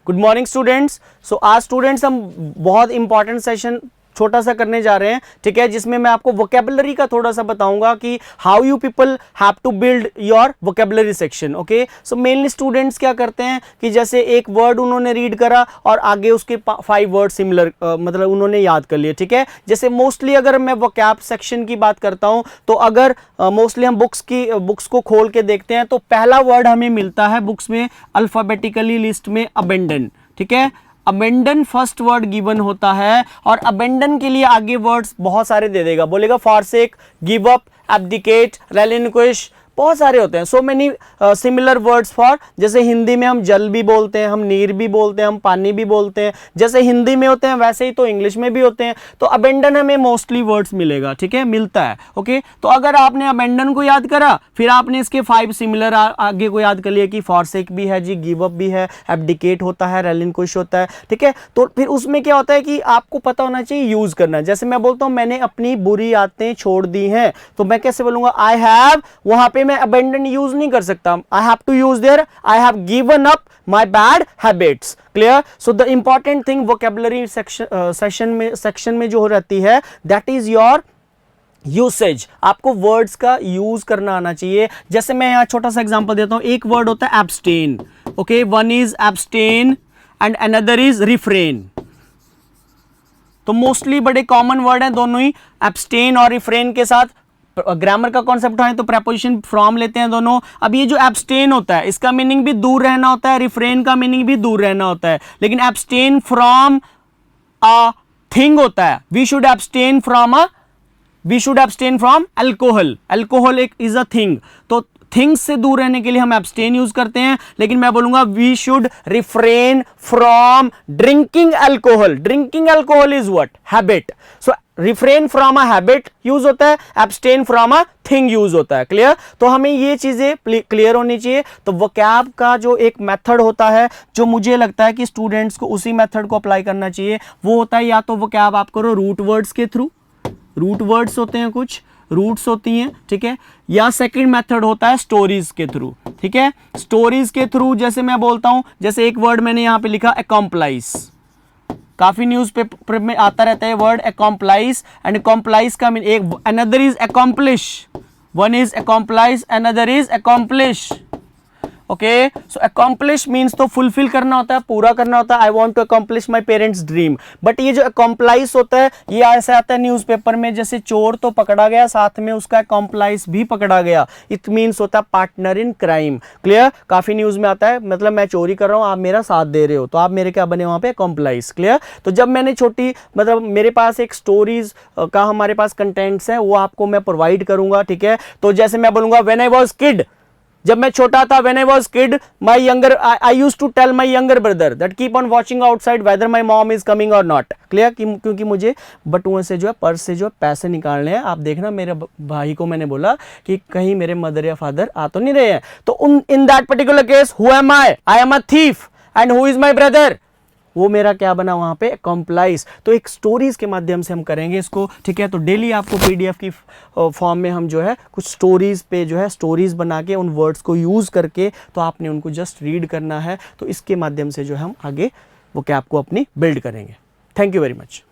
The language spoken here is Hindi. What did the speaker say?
Good morning students. सो आज स्टूडेंट्स हम बहुत इंपॉर्टेंट सेशन छोटा सा करने जा रहे हैं, ठीक है, जिसमें मैं आपको वोकेबलरी का थोड़ा सा बताऊंगा कि how you people have to build your vocabulary section. Okay, so mainly students क्या करते हैं कि जैसे एक वर्ड उन्होंने रीड करा और आगे उसके 5 वर्ड सिमिलर मतलब उन्होंने याद कर लिए, ठीक है। जैसे मोस्टली अगर मैं वोकैब सेक्शन की बात करता हूं तो अगर मोस्टली हम बुक्स को खोल के देखते हैं तो पहला वर्ड हमें मिलता है बुक्स में अल्फाबेटिकली लिस्ट में अबेंडन, ठीक है। अबेंडन फर्स्ट वर्ड गिवन होता है और अबेंडन के लिए आगे वर्ड्स बहुत सारे दे देगा, बोलेगा फॉरसेक, गिव अप, एब्डिकेट, रेलिन्क्विश, बहुत सारे होते हैं। So many similar words for, जैसे हिंदी में हम जल भी बोलते हैं, हम नीर भी बोलते हैं, हम पानी भी बोलते हैं, जैसे हिंदी में होते हैं वैसे ही तो इंग्लिश में भी होते हैं। तो अबेंडन हमें मोस्टली वर्ड्स मिलेगा, ठीक है, मिलता है। ओके, तो अगर आपने अबेंडन को याद करा फिर आपने इसके 5 सिमिलर आगे को याद कर लिया कि फॉरसेक भी है जी, गिव अप भी है, एब्डिकेट होता है, रेलिन्क्विश होता है, ठीक है। तो फिर उसमें क्या होता है कि आपको पता होना चाहिए यूज करना। जैसे मैं बोलता हूं मैंने अपनी बुरी आदतें छोड़ दी हैं, तो मैं कैसे बोलूंगा आई हैव, वहां पे मैं अबेंडन यूज नहीं कर सकता, I have to use there I have given up my bad habits. Clear? So the important thing vocabulary section में जो रहती है दैट इज योर यूसेज। आपको वर्ड्स का यूज करना आना चाहिए। जैसे मैं यहां छोटा सा एग्जांपल देता हूं, एक वर्ड होता है abstain. Okay, one is abstain and another is refrain. तो मोस्टली बड़े कॉमन वर्ड हैं दोनों ही, एब्सटेन और रिफ्रेन के साथ ग्रामर का कॉन्सेप्ट उठाएं तो प्रेपोजिशन फ्रॉम लेते हैं दोनों। अब ये जो एब्सटेन होता है इसका मीनिंग भी दूर रहना होता है, रिफ्रेन का मीनिंग भी दूर रहना होता है, लेकिन एब्सटेन फ्रॉम अ थिंग होता है। We should abstain from alcohol. Alcohol एक इज अ थिंग, तो थिंग्स से दूर रहने के लिए हम एब्सटेन यूज करते हैं, लेकिन मैं बोलूंगा we should refrain from drinking alcohol. Drinking alcohol is what? Habit. So refrain from a habit use होता है, abstain from a thing use होता है। क्लियर? तो हमें ये चीजें क्लियर होनी चाहिए। तो वोकैब का जो एक मेथड होता है जो मुझे लगता है कि स्टूडेंट्स को उसी मेथड को अप्लाई करना चाहिए, वो होता है या तो वोकैब आप करो रूट वर्ड्स के थ्रू, रूट वर्ड्स होते हैं, कुछ रूट्स होती हैं, ठीक है, या सेकंड मेथड होता है स्टोरीज के थ्रू, ठीक है। स्टोरीज के थ्रू जैसे मैं बोलता हूं, जैसे एक वर्ड मैंने यहां पे लिखा अकॉम्प्लाइज, काफी न्यूज़पेपर में आता रहता है वर्ड अकॉम्प्लाइज, एंड अकॉम्प्लाइज का मीन एक another is accomplish, one is accomplice another is accomplish. Okay, so accomplish means to fulfil करना होता है, पूरा करना होता है। I want to accomplish my parents dream. But ये जो अकॉम्प्लाइज होता है ये ऐसे आता है न्यूज़पेपर में, जैसे चोर तो पकड़ा गया साथ में उसका अकॉम्प्लाइज भी पकड़ा गया। इट मीन्स होता है पार्टनर इन क्राइम। क्लियर? काफी न्यूज में आता है, मतलब मैं चोरी कर रहा हूं, आप मेरा साथ दे रहे हो, तो आप मेरे क्या बने वहां पे? अकॉम्प्लाइज। क्लियर? तो जब मैंने छोटी मतलब मेरे पास एक स्टोरीज का हमारे पास कंटेंट्स है वो आपको मैं प्रोवाइड करूंगा, ठीक है। तो जैसे मैं बोलूंगा व्हेन आई वाज किड, जब मैं छोटा था, when I was kid my younger I used to tell my younger brother that keep on watching outside whether my mom is coming और नॉट। क्लियर? क्योंकि मुझे बटुओं से जो है, पर्स से जो है पैसे निकालने हैं। आप देखना मेरे भाई को मैंने बोला कि कहीं मेरे मदर या फादर आ तो नहीं रहे हैं। तो in that particular case who am I am a thief and who is my brother, वो मेरा क्या बना वहां पे? कॉम्प्लाइज। तो एक स्टोरीज के माध्यम से हम करेंगे इसको, ठीक है। तो डेली आपको पीडीएफ की फॉर्म में हम जो है कुछ स्टोरीज पे जो है स्टोरीज बना के उन वर्ड्स को यूज करके तो आपने उनको जस्ट रीड करना है। तो इसके माध्यम से जो है हम आगे वो क्या आपको अपनी बिल्ड करेंगे। Thank you very much.